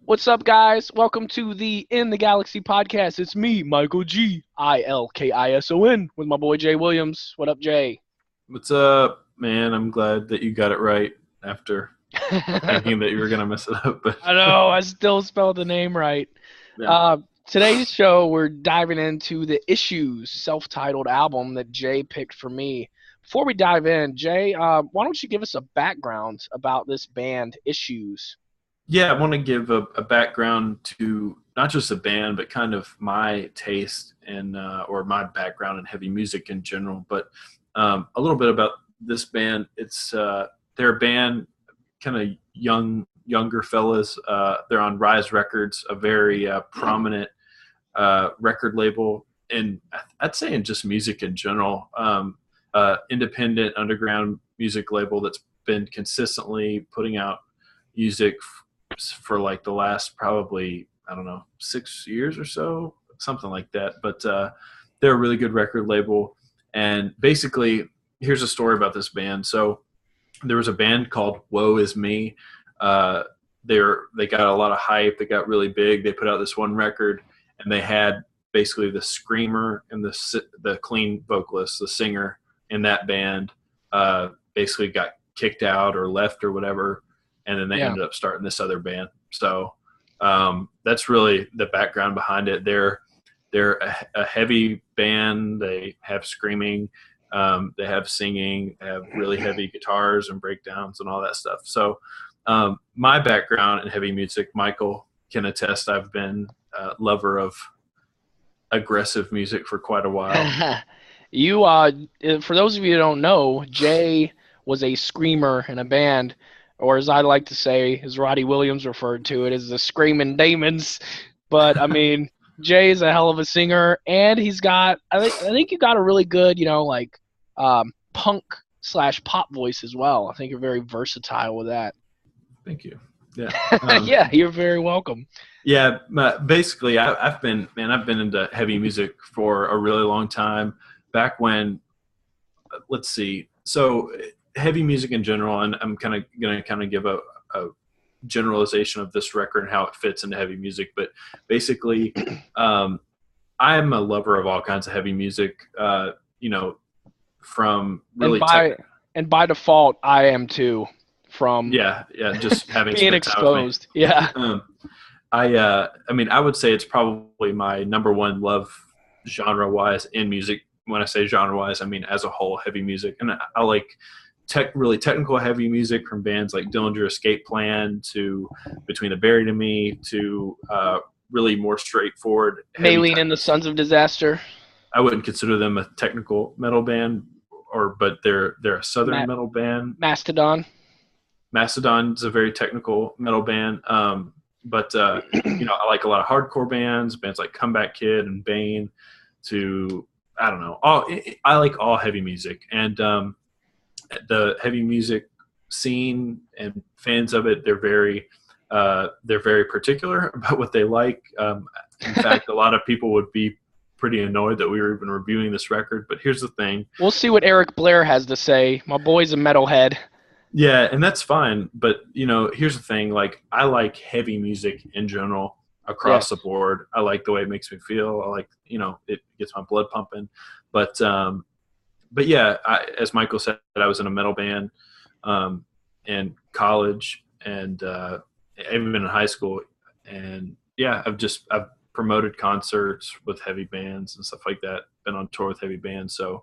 What's up, guys? Welcome to the In the Galaxy podcast. It's me, Michael G. Ilkison, with my boy Jay Williams. What up, Jay? What's up, man? I'm glad that you got it right after thinking that you were gonna mess it up. But I know, I still spelled the name right. yeah, Uh, Today's show, we're diving into the Issues self-titled album that Jay picked for me. Before we dive in, Jay, why don't you give us a background about this band, Issues? yeah, I want to give a background to not just the band, but kind of my taste and or my background in heavy music in general. But a little bit about this band. It's they're a band, kind of younger fellas. They're on Rise Records, a very prominent record label, and I'd say in just music in general. Independent underground music label that's been consistently putting out music for like the last probably, I don't know, 6 years or so, something like that. But they're a really good record label. And basically, here's a story about this band. So there was a band called Woe Is Me. They got a lot of hype. They got really big. They put out this one record, and they had basically the screamer and the clean vocalist, the singer in that band, basically got kicked out or left or whatever, and then they Yeah. ended up starting this other band. So that's really the background behind it. They're a heavy band. They have screaming, they have singing, they have really heavy guitars and breakdowns and all that stuff. So my background in heavy music, Michael can attest, I've been a lover of aggressive music for quite a while. You, for those of you who don't know, Jay was a screamer in a band, or as I like to say, as Roddy Williams referred to it, as the Screaming Damons. But I mean, Jay is a hell of a singer, and he's got, I think you got a really good, punk slash pop voice as well. I think you're very versatile with that. Thank you. Yeah. Yeah, you're very welcome. Yeah, basically, I've been into heavy music for a really long time. Back when, let's see, so heavy music in general, and I'm kind of going to give a generalization of this record and how it fits into heavy music. But basically, I'm a lover of all kinds of heavy music. From And really by default, I am too, from yeah, just having being spent time with me. exposed. Yeah. I mean, I would say it's probably my number one love genre-wise in music. When I say genre-wise, I mean as a whole, heavy music. And I like really technical heavy music from bands like Dillinger Escape Plan to Between the Buried and Me to really more straightforward heavy Maylene and the Sons of Disaster. I wouldn't consider them a technical metal band, but they're a southern metal band. Mastodon. Mastodon's a very technical metal band. But I like a lot of hardcore bands like Comeback Kid and Bane. I don't know. I like all heavy music, and the heavy music scene and fans of it, they're very particular about what they like. In fact, a lot of people would be pretty annoyed that we were even reviewing this record. But here's the thing. We'll see what Eric Blair has to say. My boy's a metalhead. Yeah, and that's fine. But, here's the thing. Like, I like heavy music in general across the board. I like the way it makes me feel. I like, it gets my blood pumping. But yeah, as Michael said, I was in a metal band in college and even in high school. And, yeah, I've promoted concerts with heavy bands and stuff like that, been on tour with heavy bands. So,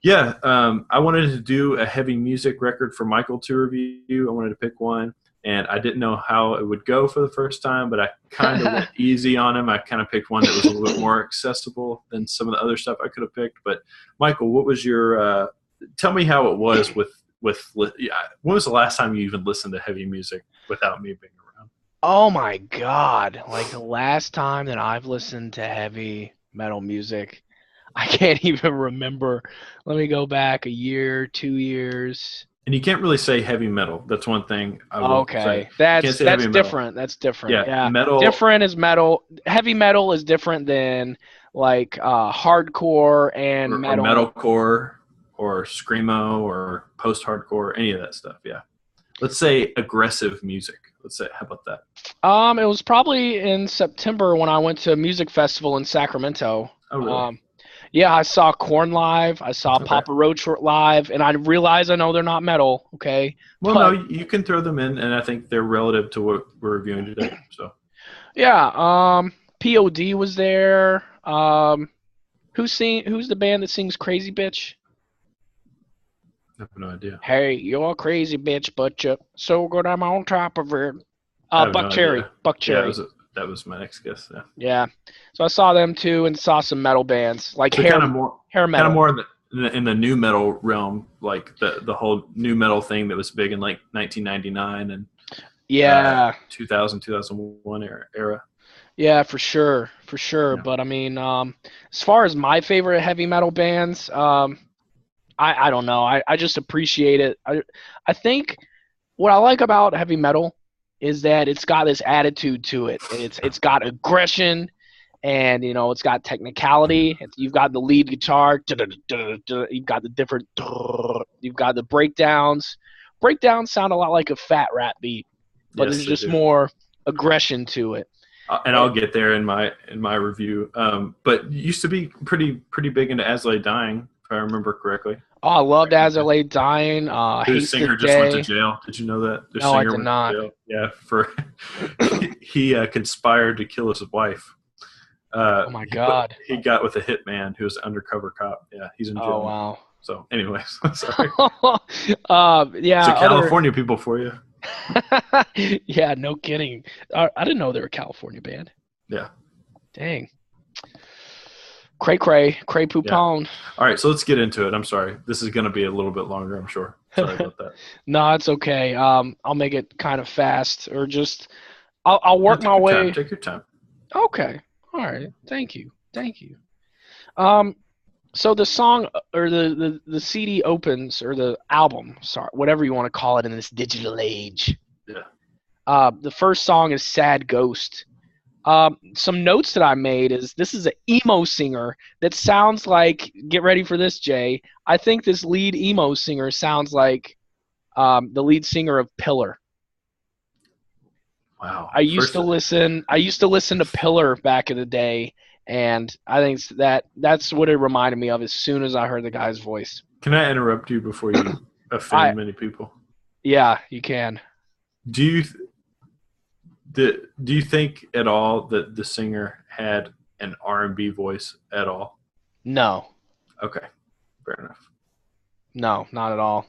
yeah, I wanted to do a heavy music record for Michael to review. I wanted to pick one, and I didn't know how it would go for the first time, but I kind of went easy on him. I kind of picked one that was a little bit more accessible than some of the other stuff I could have picked. But Michael, what was your tell me how it was with when was the last time you even listened to heavy music without me being around? Oh my God. Like the last time that I've listened to heavy metal music, I can't even remember. Let me go back a year, 2 years. And you can't really say heavy metal. That's one thing I will say. Okay, You can't say that's heavy metal. different. That's different. Yeah, Yeah, metal different is metal. Heavy metal is different than like hardcore and or metal. metalcore or screamo or post-hardcore, any of that stuff. Yeah. Let's say aggressive music. Let's say, how about that? It was probably in September when I went to a music festival in Sacramento. Oh, really? Um, yeah, I saw Korn live, I saw Okay. Papa Roach live, and I realize I know they're not metal, okay? Well, no, But you can throw them in, and I think they're relative to what we're reviewing today. So, yeah, POD was there. Who's the band that sings Crazy Bitch? I have no idea. Hey, you're a crazy bitch, but you're so good I'm on top of it. I have no Buck Cherry. idea. Buck Yeah, Cherry. that was my next guess. Yeah. Yeah. So I saw them too and saw some metal bands like So hair kind of metal. more in the new metal realm, like the whole new metal thing that was big in like 1999 and Yeah. 2000 2001 era. Yeah, for sure. For sure. Yeah. But I mean, as far as my favorite heavy metal bands, I don't know. I just appreciate it. I think what I like about heavy metal is that it's got this attitude to it. It's got aggression, and it's got technicality. You've got the lead guitar, you've got the different, you've got the breakdowns. Breakdowns sound a lot like a fat rap beat, but Yes, there's they just do. more aggression to it. And I'll get there in my review. But it used to be pretty big into As Lay Dying, if I remember correctly. Oh, I loved As I Lay Dying. Whose Haste the singer just went to Day. jail. Did you know that? Their No, I singer did went to not. jail. Yeah, for he conspired to kill his wife. Oh my God. He got with a hitman who was an undercover cop. Yeah, he's in Oh jail now. wow. So, anyways, sorry. Yeah. So Other. California people for you. Yeah. No kidding. I didn't know they were a California band. Yeah. Dang. Cray Yeah. poupon. All right, so let's get into it. I'm sorry. This is going to be a little bit longer, I'm sure. Sorry about that. No, it's okay. I'll make it kind of fast, or just I'll No, work take my your time. way. Take your time. Okay. All right. Thank you. Thank you. Um. So the song or the CD opens, or the album, sorry, whatever you want to call it in this digital age. Yeah. The first song is "Sad Ghost." Some notes that I made is this is an emo singer that sounds like. Get ready for this, Jay. I think this lead emo singer sounds like the lead singer of Pillar. Wow. I used First, to listen. I used to listen to Pillar back in the day, and I think that's what it reminded me of as soon as I heard the guy's voice. can I interrupt you before you I offend many people? Yeah, you can. Do you do you think at all that the singer had an R&B voice at all? No, Okay. Fair enough. no, not at all.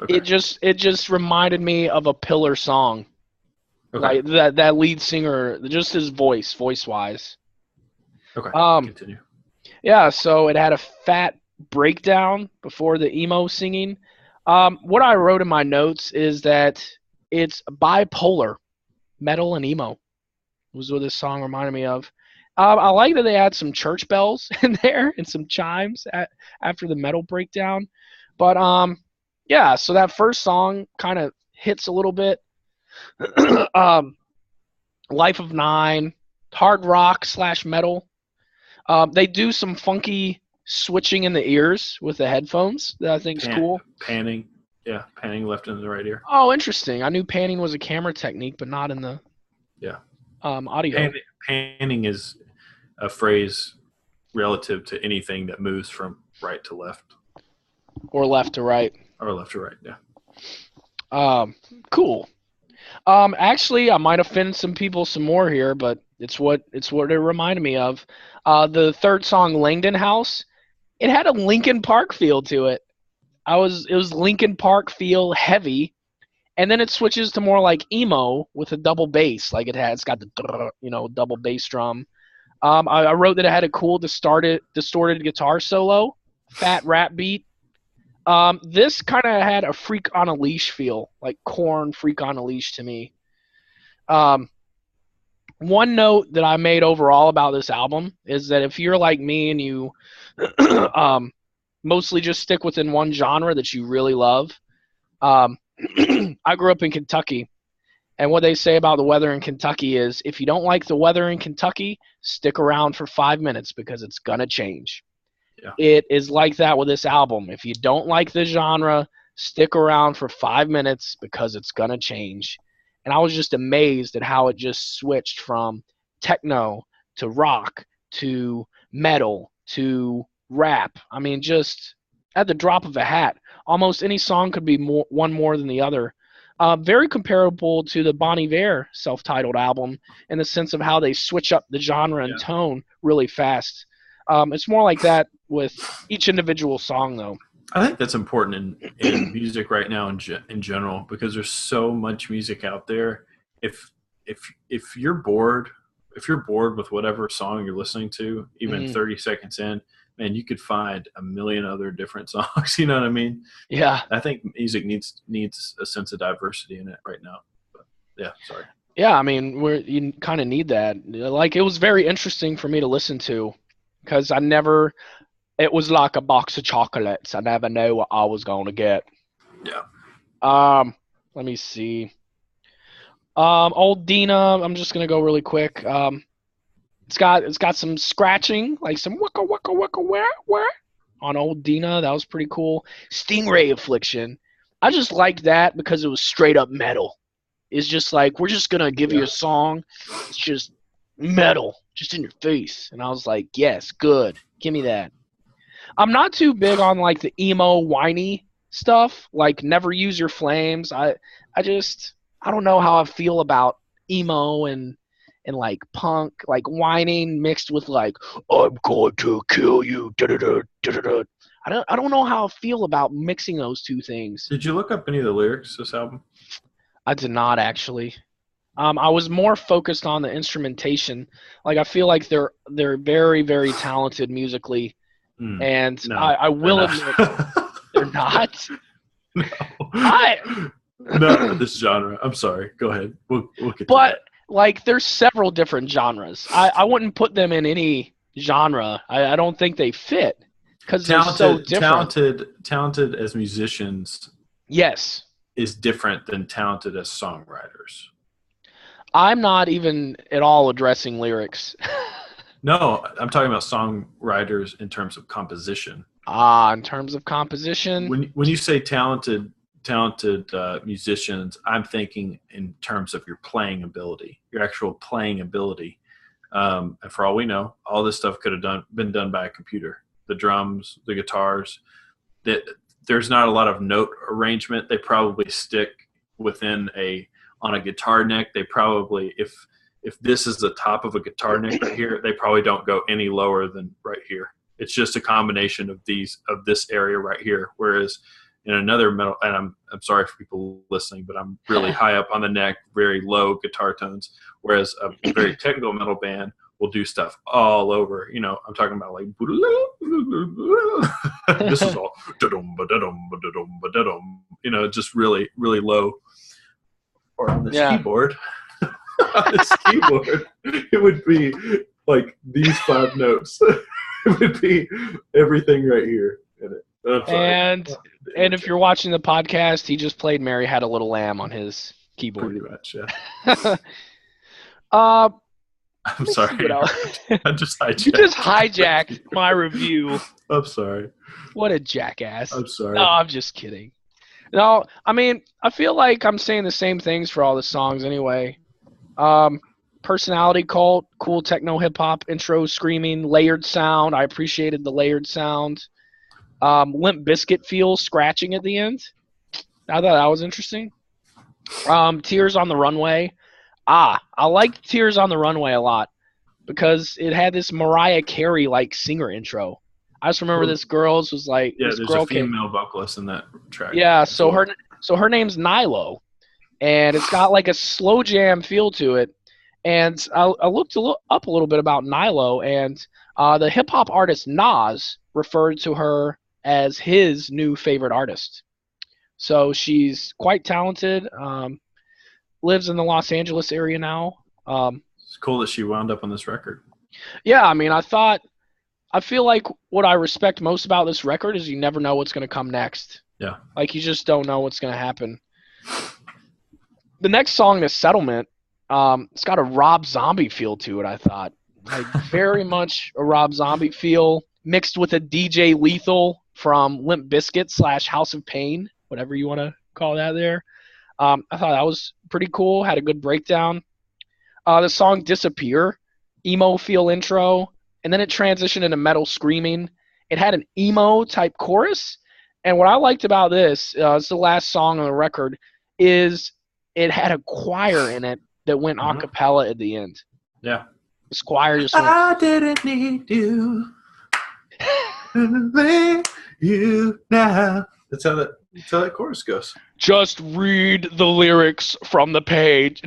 Okay. It just reminded me of a Pillar song, Okay. like that lead singer, just his voice wise. Okay. Um, Continue. yeah, so it had a fat breakdown before the emo singing. What I wrote in my notes is that it's bipolar, metal and emo was what this song reminded me of. I like that they had some church bells in there and some chimes after the metal breakdown. But yeah, so that first song kind of hits a little bit. um, Life of Nine, hard rock slash metal. They do some funky switching in the ears with the headphones that I think is cool. Panning. Yeah, panning left and the right ear. Oh, interesting. I knew panning was a camera technique, but not in the Yeah. audio. Panning is a phrase relative to anything that moves from right to left Or left to right. or left to right. Yeah. Cool. Actually, I might offend some people some more here, but it's what it reminded me of. The third song, Langdon House, it had a Linkin Park feel to it. It was Linkin Park feel heavy, and then it switches to more like emo with a double bass. Like it's got the double bass drum. I wrote that it had a cool distorted guitar solo, fat rap beat. This kind of had a Freak on a Leash feel, like Korn Freak on a Leash to me. Um, One note that I made overall about this album is that if you're like me and you mostly just stick within one genre that you really love, um, I grew up in Kentucky, and what they say about the weather in Kentucky is if you don't like the weather in Kentucky, stick around for 5 minutes because it's gonna change. Yeah. It is like that with this album. If you don't like the genre, stick around for 5 minutes because it's gonna change. and I was just amazed at how it just switched from techno to rock to metal to rap. I mean, just at the drop of a hat, almost any song could be one more than the other. Very comparable to the Bon Iver self-titled album in the sense of how they switch up the genre and tone really fast. It's more like that with each individual song, though. I think that's important in music right now in general, because there's so much music out there. If you're bored, with whatever song you're listening to, even 30 seconds in, man, you could find a million other different songs. You know what I mean? Yeah. I think music needs a sense of diversity in it right now. But yeah, sorry. Yeah, I mean, you kind of need that. Like, it was very interesting for me to listen to because it was like a box of chocolates. I never knew what I was going to get. Yeah. Let me see. Old Dina, I'm just going to go really quick. It's got some scratching, like some wicka wicka wicka where on Old Dina. That was pretty cool. Stingray Affliction. I just liked that because it was straight up metal. It's just like, we're just going to give you a song. It's just metal, just in your face. And I was like, yes, good. Give me that. I'm not too big on like the emo whiny stuff, like Never Use Your Flames. I don't know how I feel about emo and like punk, like whining mixed with like, I'm going to kill you. Da-da-da, da-da-da. I don't know how I feel about mixing those two things. Did you look up any of the lyrics to this album? I did not actually. I was more focused on the instrumentation. Like, I feel like they're very, very talented musically, and no, I will admit they're not. No. No, this genre. I'm sorry. Go ahead. We'll get to But that. like, there's several different genres. I wouldn't put them in any genre. I don't think they fit because they're so different. Talented as musicians. Yes. Is different than talented as songwriters. I'm not even at all addressing lyrics. No, I'm talking about songwriters in terms of composition. In terms of composition. When you say talented musicians, I'm thinking in terms of your playing ability, your actual playing ability. And for all we know, all this stuff could have been done by a computer. The drums, the guitars, there's not a lot of note arrangement. They probably stick within on a guitar neck. They probably, if this is the top of a guitar neck right here, they probably don't go any lower than right here. It's just a combination of this area right here. Whereas in another metal, and I'm sorry for people listening, but I'm really high up on the neck, very low guitar tones. Whereas a very technical metal band will do stuff all over. You know, I'm talking about like this is all, you know, just really, really low. Or on this keyboard, it would be like these 5 notes. It would be everything right here in it. And if you're watching the podcast, he just played Mary Had a Little Lamb on his keyboard. Pretty much, yeah. I'm sorry. I just hijacked. You just hijacked my review. I'm sorry. What a jackass. I'm sorry. No, I'm just kidding. No, I mean, I feel like I'm saying the same things for all the songs anyway. Personality Cult, cool techno hip-hop intro, screaming, layered sound. I appreciated the layered sound. Limp Bizkit feel, scratching at the end. I thought that was interesting. Tears on the Runway. I liked Tears on the Runway a lot because it had this Mariah Carey-like singer intro. I just remember this girl's was like, yeah, this there's girl a female vocalist in that track. Yeah, so her name's Nilo, and it's got like a slow jam feel to it. And I looked up a little bit about Nilo, and the hip hop artist Nas referred to her as his new favorite artist. So she's quite talented. Lives in the Los Angeles area now. It's cool that she wound up on this record. Yeah, I mean, I feel like what I respect most about this record is you never know what's going to come next. Yeah. Like, you just don't know what's going to happen. The next song, The Settlement, it's got a Rob Zombie feel to it, I thought. Like, very much a Rob Zombie feel mixed with a DJ Lethal from Limp Bizkit / House of Pain, whatever you want to call that there. I thought that was pretty cool. Had a good breakdown. The song "Disappear," emo feel intro, and then it transitioned into metal screaming. It had an emo type chorus, and what I liked about this, it's the last song on the record, is it had a choir in it that went a Mhm. cappella at the end. Yeah. The choir just went. I didn't need you. You now. That's how that chorus goes. Just read the lyrics from the page.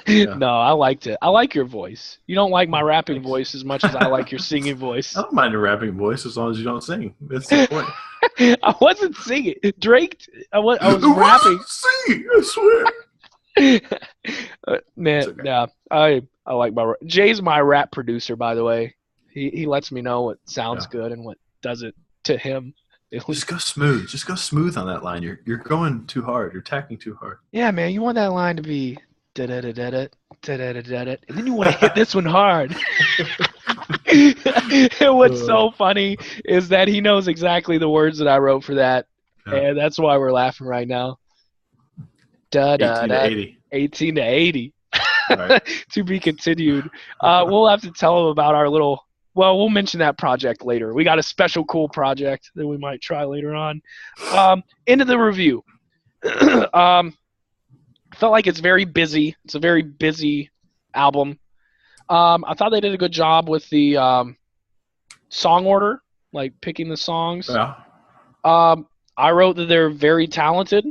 Yeah. No, I liked it. I like your voice. You don't like my rapping Thanks. voice as much as I like your singing I voice. don't mind a rapping voice as long as you don't sing. That's the point. I wasn't singing. Drake, I was What rapping. sing? I swear. Man, Okay. yeah, I like Jay's my rap producer, by the way. He lets me know what sounds Yeah. good and what doesn't to him. Just go smooth. Just go smooth on that line. You're going too hard. You're tacking too hard. Yeah, man, you want that line to be da da da da da da da da da, and then you want to hit this one hard. And what's so funny is that he knows exactly the words that I wrote for that, Yeah. and that's why we're laughing right now. Da da 18 to da. 80. 18 to 80. Right. To be continued. We'll have to tell him about our little. Well, we'll mention that project later. We got a special cool project that we might try later on. Into the review. Felt like it's very busy. It's a very busy album. I thought they did a good job with the song order, like picking the songs. Yeah. I wrote that they're very talented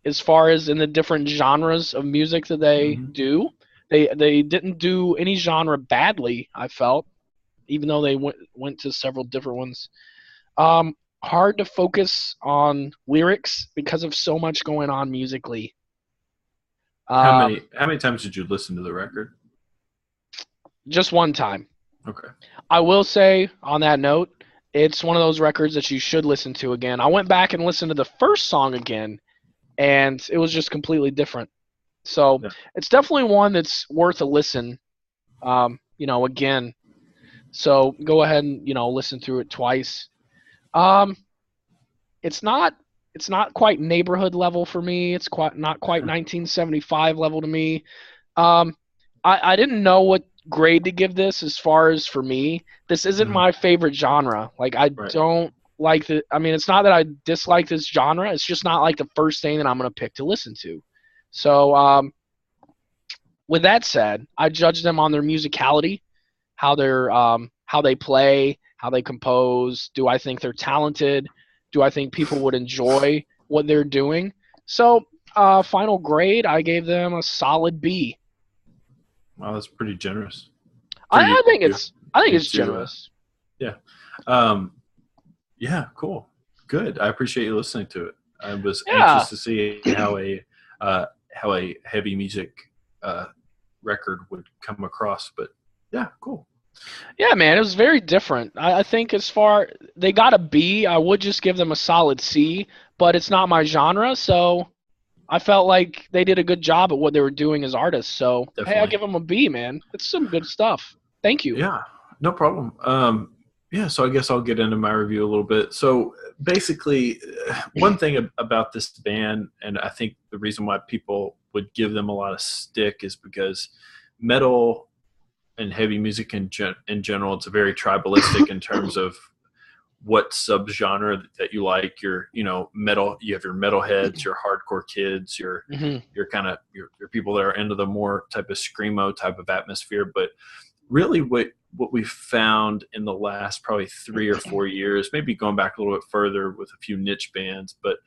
as far as in the different genres of music that they do. They didn't do any genre badly, I felt, even though they went to several different ones. Hard to focus on lyrics because of so much going on musically. How many times did you listen to the record? Just one time. Okay. I will say on that note, it's one of those records that you should listen to again. I went back and listened to the first song again, and it was just completely different. So Yeah. it's definitely one that's worth a listen. Again. So go ahead and listen through it twice. It's not quite neighborhood level for me. It's not quite 1975 level to me. I didn't know what grade to give this as far as for me. This isn't my favorite genre. Like I don't like the. I mean, it's not that I dislike this genre. It's just not like the first thing that I'm gonna pick to listen to. So with that said, I judge them on their musicality, how they play, how they compose. Do I think they're talented? Do I think people would enjoy what they're doing? So final grade, I gave them a solid B. Wow, that's pretty generous. I think it's generous. Yeah. Yeah, cool. Good. I appreciate you listening to it. I was anxious to see how a heavy music record would come across, but yeah, cool. Yeah, man, it was very different. I think they got a B, I would just give them a solid C, but it's not my genre, so I felt like they did a good job at what they were doing as artists. So Definitely. hey, I'll give them a B, man. It's some good stuff. Thank you. Yeah, no problem. Yeah, so I guess I'll get into my review a little bit. So basically, one thing about this band, and I think the reason why people would give them a lot of stick is because metal and heavy music in general, it's very tribalistic in terms of what subgenre that you like. Your metal, you have your metalheads, your hardcore kids, your kind of your people that are into the more type of screamo type of atmosphere. But really what we've found in the last probably 3 or 4 years, maybe going back a little bit further with a few niche bands, but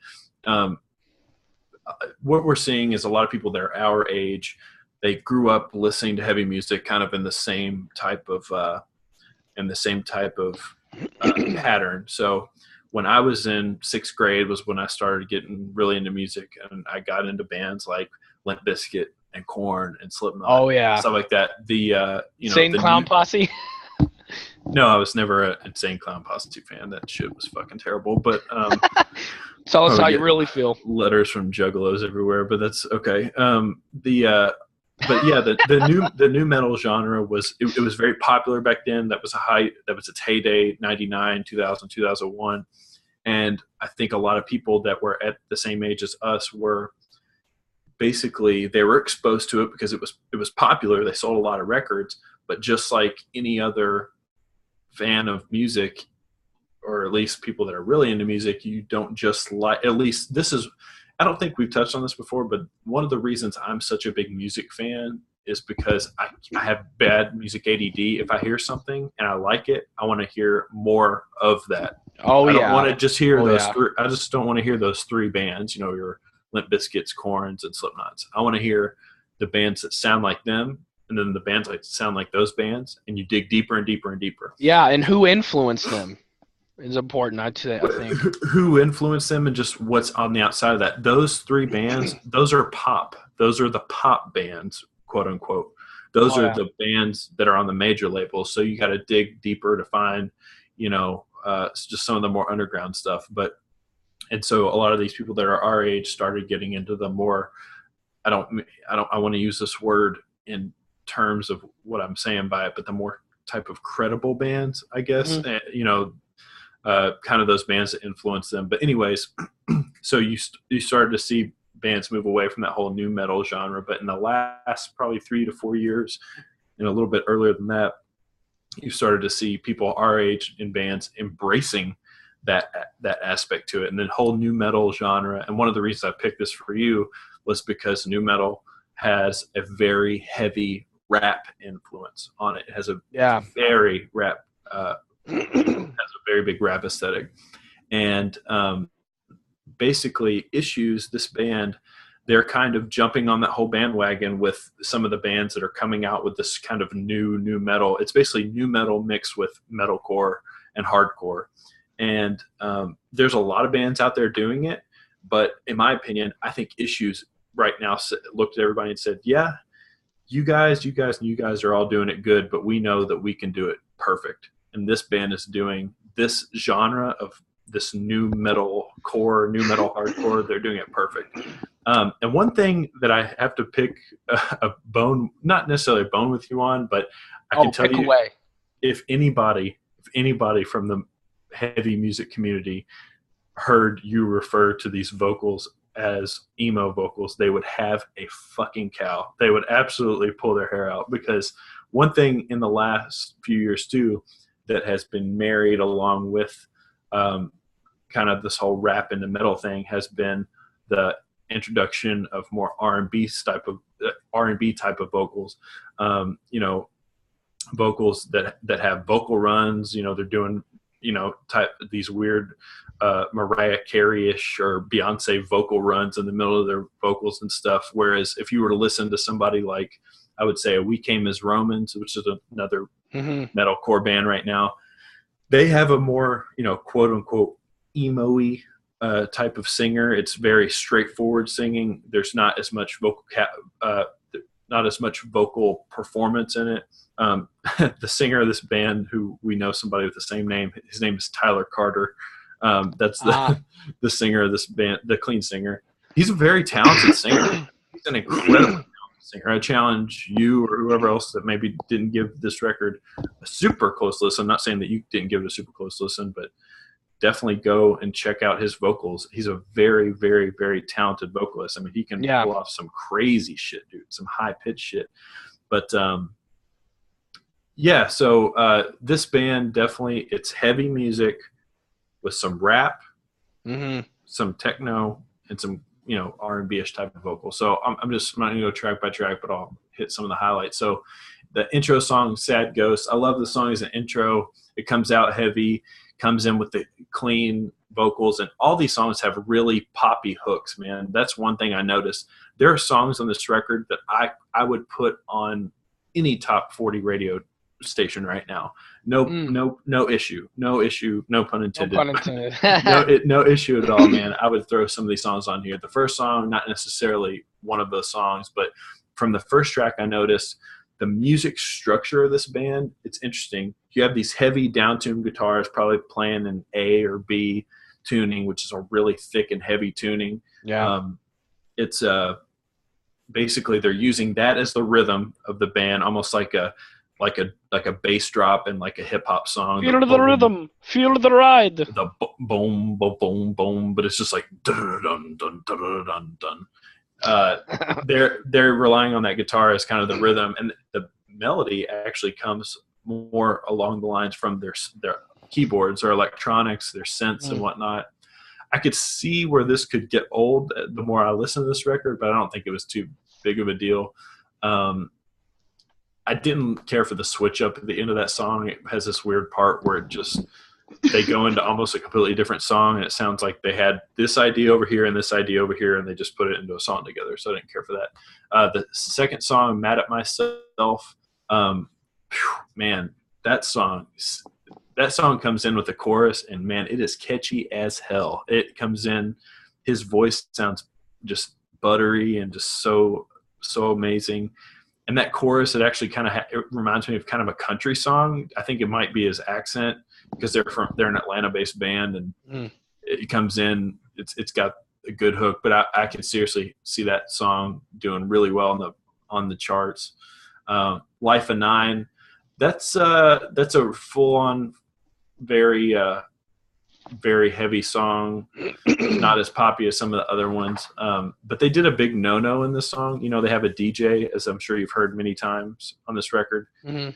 what we're seeing is a lot of people that are our age, they grew up listening to heavy music kind of in the same type of pattern. So when I was in 6th grade was when I started getting really into music, and I got into bands like Limp Bizkit and Korn and Slipknot. Oh yeah, stuff like that. The Insane Clown Posse. No, I was never an Insane Clown Posse fan. That shit was fucking terrible. But tell us how you really feel. Letters from juggalos everywhere, but that's okay. But yeah, the new metal genre was it was very popular back then. That was its heyday, 99, 2000, 2001. And I think a lot of people that were at the same age as us were basically they were exposed to it because it was popular. They sold a lot of records, but just like any other fan of music, or at least people that are really into music, you don't just like, at least this is, I don't think we've touched on this before, but one of the reasons I'm such a big music fan is because I have bad music ADD. If I hear something and I like it, I want to hear more of that. Oh I yeah. don't want to just hear those yeah. three. I just don't want to hear those three bands, your Limp Bizkits, Korns, and Slipknots. I want to hear the bands that sound like them, and then the bands that sound like those bands, and you dig deeper and deeper and deeper. Yeah, and who influenced them is important, I think. Who influenced them and just what's on the outside of that. Those three bands, those are pop. Those are the pop bands, quote unquote. Those are the bands that are on the major labels. So you got to dig deeper to find, just some of the more underground stuff. And so a lot of these people that are our age started getting into the more, I want to use this word in terms of what I'm saying by it, but the more type of credible bands, I guess, kind of those bands that influence them. But anyways, so you started to see bands move away from that whole new metal genre. But in the last probably 3 to 4 years, and a little bit earlier than that, you started to see people our age in bands embracing that aspect to it, and then whole new metal genre. And one of the reasons I picked this for you was because new metal has a very heavy rap influence on it. It has a very rap, has a very big rap aesthetic. And basically Issues, this band, they're kind of jumping on that whole bandwagon with some of the bands that are coming out with this kind of new metal. It's basically new metal mixed with metalcore and hardcore. And there's a lot of bands out there doing it. But in my opinion, I think Issues right now looked at everybody and said, yeah, you guys are all doing it good, but we know that we can do it perfect. And this band is doing this genre of this new metal core, new metal hardcore. They're doing it perfect. And one thing that I have to pick a bone, not necessarily a bone with you on, but I can tell you, if anybody from the heavy music community heard you refer to these vocals as emo vocals, they would have a fucking cow. They would absolutely pull their hair out, because one thing in the last few years too that has been married along with kind of this whole rap into metal thing has been the introduction of more R&B type of vocals. Vocals that have vocal runs. They're doing these weird Mariah Carey-ish or Beyonce vocal runs in the middle of their vocals and stuff. Whereas if you were to listen to somebody like, I would say, We Came as Romans, which is another metalcore band right now, they have a more, quote unquote, emo-y type of singer. It's very straightforward singing. There's not as much vocal performance in it. The singer of this band, who we know somebody with the same name, his name is Tyler Carter. That's the singer of this band, the clean singer. He's a very talented singer. He's an incredible talented singer. I challenge you or whoever else that maybe didn't give this record a super close listen. I'm not saying that you didn't give it a super close listen, but definitely go and check out his vocals. He's a very, very, very talented vocalist. I mean, he can pull off some crazy shit, dude, some high-pitched shit. But so this band, definitely, it's heavy music with some rap, some techno, and some R&B-ish type of vocal. So I'm not going to go track by track, but I'll hit some of the highlights. So the intro song, Sad Ghost, I love the song as an intro. It comes out heavy, comes in with the clean vocals, and all these songs have really poppy hooks, man. That's one thing I noticed. There are songs on this record that I would put on any top 40 radio station right now. No issue, no pun intended. No pun intended. No issue at all, man. I would throw some of these songs on here. The first song, not necessarily one of those songs, but from the first track, I noticed the music structure of this band. It's interesting. You have these heavy down-tuned guitars probably playing in A or B tuning, which is a really thick and heavy tuning. It's basically they're using that as the rhythm of the band, almost like a bass drop in like a hip hop song. Feel the rhythm, feel the ride. The boom, boom, boom, boom, but it's just like dun dun dun dun dun dun. they're relying on that guitar as kind of the rhythm, and the melody actually comes more along the lines from their keyboards or electronics, their synths and whatnot. I could see where this could get old the more I listen to this record, but I don't think it was too big of a deal. I didn't care for the switch up at the end of that song. It has this weird part where they go into almost a completely different song, and it sounds like they had this idea over here and this idea over here, and they just put it into a song together. So I didn't care for that. The second song, Mad at Myself, man, that song comes in with the chorus, and man, it is catchy as hell. It comes in, his voice sounds just buttery and just so amazing. And that chorus, it actually kind of it reminds me of kind of a country song. I think it might be his accent, because they're an Atlanta-based band, and it comes in. It's got a good hook, but I can seriously see that song doing really well on the charts. Life of Nine, that's a full-on, very very heavy song, not as poppy as some of the other ones. But they did a big no-no in this song. You know, they have a DJ, as I'm sure you've heard many times on this record. They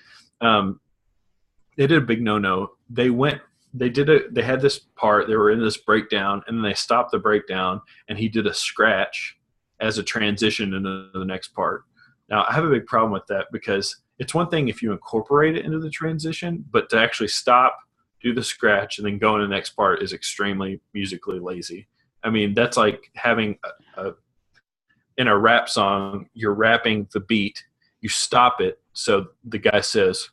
did a big no-no. They had this part, they were in this breakdown, and then they stopped the breakdown, and he did a scratch as a transition into the next part. Now, I have a big problem with that, because it's one thing if you incorporate it into the transition, but to actually stop, do the scratch, and then go into the next part is extremely musically lazy. I mean, that's like having in a rap song, you're rapping the beat, you stop it, so the guy says,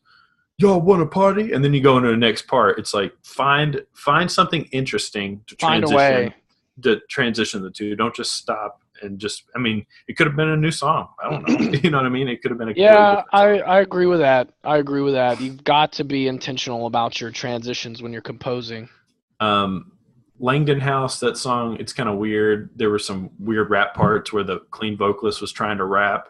"Y'all want a party?" and then you go into the next part. It's like, find something interesting to transition the two. Don't just stop and just, I mean, it could have been a new song. I don't know. You know what I mean? It could have been I agree with that. You've got to be intentional about your transitions when you're composing. Langdon House, that song, it's kind of weird. There were some weird rap parts where the clean vocalist was trying to rap.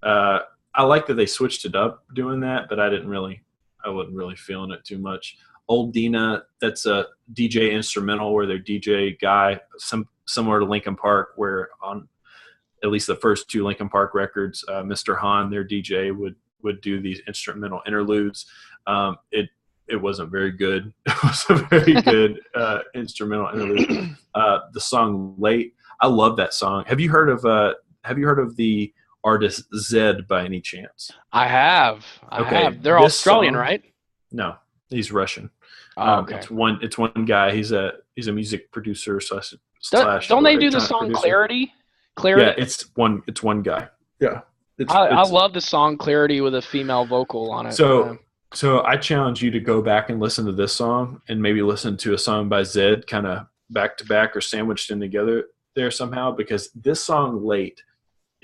I like that they switched it up doing that, but I wasn't really feeling it too much. Old Dina, that's a DJ instrumental where their DJ guy, similar to Linkin Park, where on at least the first two Linkin Park records, Mr. Hahn, their DJ, would do these instrumental interludes. It wasn't very good. It was a very good instrumental interlude. The song "Late," I love that song. Have you heard of the artist Zed by any chance? I have. They're Australian, right? No, he's Russian. Okay. It's one guy. He's a music producer slash. Don't they do the song producer. Clarity? Yeah, it's one guy. Yeah. I love the song Clarity with a female vocal on it. So I challenge you to go back and listen to this song, and maybe listen to a song by Zed kind of back to back or sandwiched in together there somehow, because this song "Late,"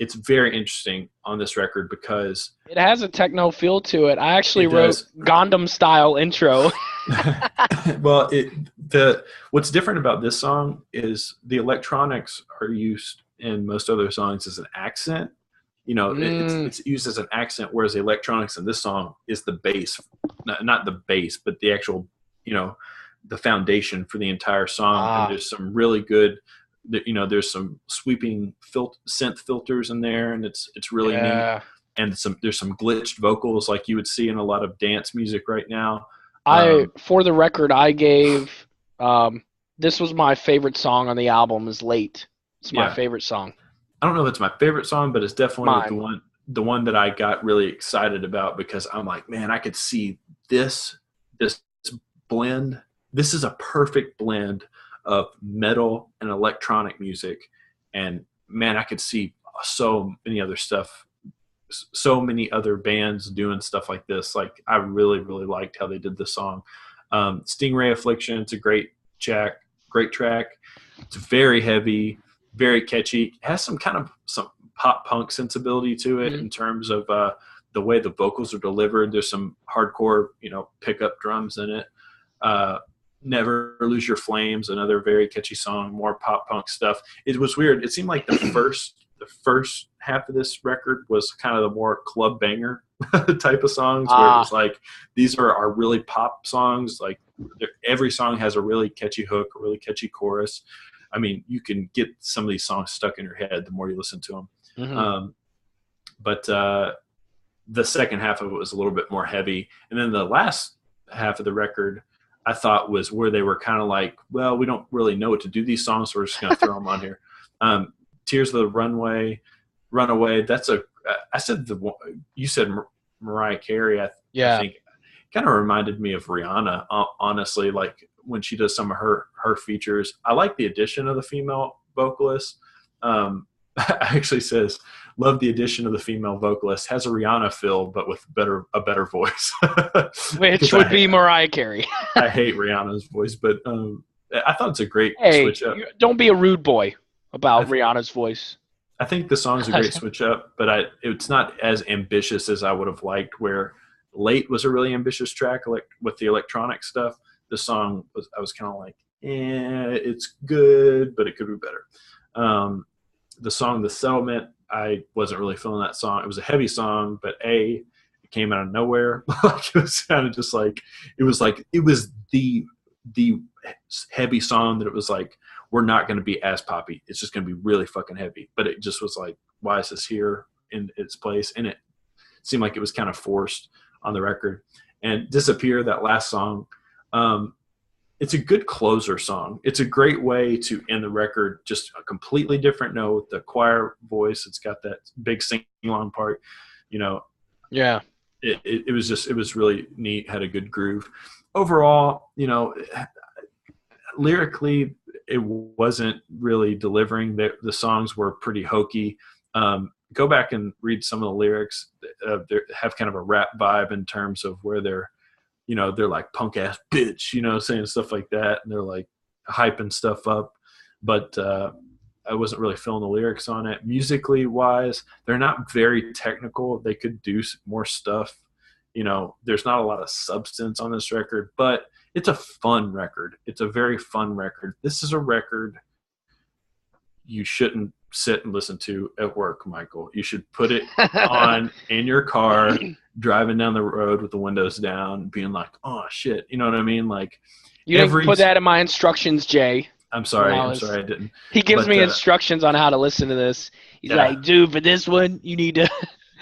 it's very interesting on this record because it has a techno feel to it. I actually wrote Gundam style intro. Well, what's different about this song is the electronics are used in most other songs as an accent. You know, it's used as an accent, whereas the electronics in this song is the bass, not the bass, but the actual, the foundation for the entire song. And there's some really good, there's some sweeping synth filters in there, and it's really neat. And there's some glitched vocals like you would see in a lot of dance music right now. For the record, I gave this was my favorite song on the album. Is "Late." It's my favorite song. I don't know if it's my favorite song, but it's definitely the one that I got really excited about, because I'm like, man, I could see this blend. This is a perfect blend of metal and electronic music, and man, I could see so many other stuff, so many other bands doing stuff like this. Like, I really, really liked how they did this song. Stingray Affliction, it's a great track. It's very heavy, very catchy. It has some pop punk sensibility to it in terms of the way the vocals are delivered. There's some hardcore, pickup drums in it. Never Lose Your Flames, another very catchy song, more pop punk stuff. It was weird. It seemed like the first half of this record was kind of the more club banger type of songs, where it was like, these are our really pop songs. Like, every song has a really catchy hook, a really catchy chorus. I mean, you can get some of these songs stuck in your head the more you listen to them. Mm-hmm. But the second half of it was a little bit more heavy. And then the last half of the record, I thought was where they were kind of like, well, we don't really know what to do these songs, so we're just going to throw them on here. Tears of the Runaway. You said Mariah Carey. I think kind of reminded me of Rihanna, honestly, like when she does some of her features. I like the addition of the female vocalist. Actually says, love the addition of the female vocalist. Has a Rihanna feel, but with a better voice. Which would be Mariah Carey. I hate Rihanna's voice, but I thought it's a great switch up. Don't be a rude boy about Rihanna's voice. I think the song's a great switch up, but it's not as ambitious as I would have liked, where Late was a really ambitious track with the electronic stuff. The song I was kind of like, it's good, but it could be better. The song The Settlement, I wasn't really feeling that song. It was a heavy song, but it came out of nowhere. It was kind of just like it was the heavy song that it was like, we're not going to be as poppy. It's just going to be really fucking heavy. But it just was like, why is this here in its place? And it seemed like it was kind of forced on the record. And Disappear, that last song, it's a good closer song. It's a great way to end the record, just a completely different note, the choir voice. It's got that big sing-along part, Yeah. It was really neat, had a good groove. Overall, lyrically, it wasn't really delivering. The songs were pretty hokey. Go back and read some of the lyrics. They have kind of a rap vibe in terms of where they're like punk ass bitch, saying stuff like that. And they're like hyping stuff up. But I wasn't really feeling the lyrics on it. Musically wise, they're not very technical. They could do more stuff. There's not a lot of substance on this record, but it's a fun record. It's a very fun record. This is a record you shouldn't sit and listen to at work, Michael. You should put it on in your car, driving down the road with the windows down, being like, oh shit. You know what I mean? Like, you didn't put that in my instructions, Jay. I'm sorry I didn't. He gives me instructions on how to listen to this. He's like, dude, for this one, you need to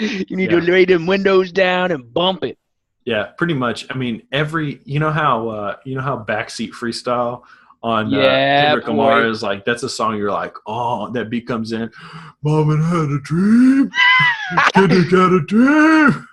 lay them windows down and bump it. Yeah, pretty much. I mean, you know how Backseat Freestyle on Kendrick Lamar is like, that's a song you're like, oh, that beat comes in, Mama had a dream, Kendrick had a dream.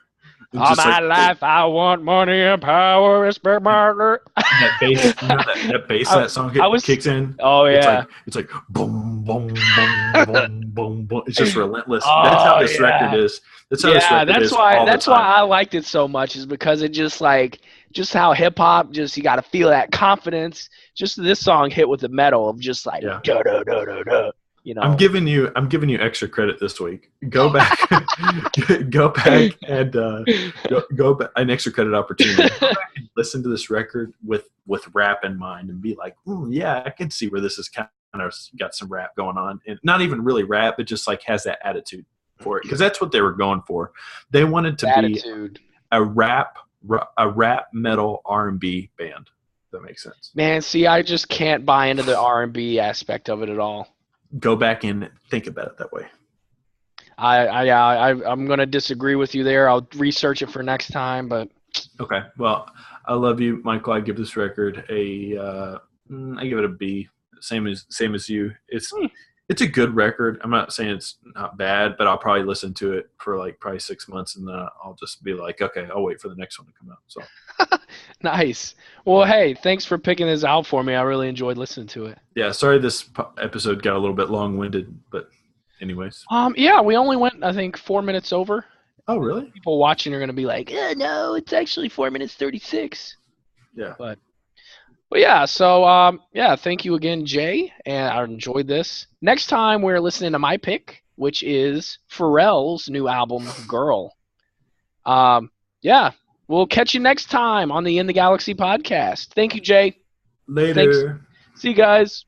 All my life, I want money and power. It's Bert Marler. That bass, that bass, that song kicks in. Oh yeah, it's like boom, boom, boom, boom, boom, boom. It's just relentless. That's how this record is. That's why I liked it so much, is because it just how hip hop, just you got to feel that confidence. Just this song hit with the metal of just like da da da da da. I'm giving you extra credit this week. Go back, go back and go back, an extra credit opportunity. Go back and listen to this record with rap in mind and be like, yeah, I can see where this is kind of got some rap going on, and not even really rap, but just like has that attitude for it, because that's what they were going for. They wanted to be a rap metal R&B band. If that makes sense. Man, see, I just can't buy into the R&B aspect of it at all. Go back and think about it that way. I'm going to disagree with you there. I'll research it for next time, but okay. Well, I love you, Michael. I give this record I give it a B. Same as you. It's a good record. I'm not saying it's not bad, but I'll probably listen to it for like probably 6 months, and then I'll just be like, okay, I'll wait for the next one to come out. So nice. Well, hey, thanks for picking this out for me. I really enjoyed listening to it. Yeah, sorry this episode got a little bit long-winded, but anyways. Yeah, we only went, I think, 4 minutes over. Oh, really? People watching are going to be like, no, it's actually 4 minutes 36. Yeah. But yeah, so thank you again, Jay, and I enjoyed this. Next time we're listening to my pick, which is Pharrell's new album, Girl. Yeah, we'll catch you next time on the In the Galaxy podcast. Thank you, Jay. Later. Thanks. See you guys.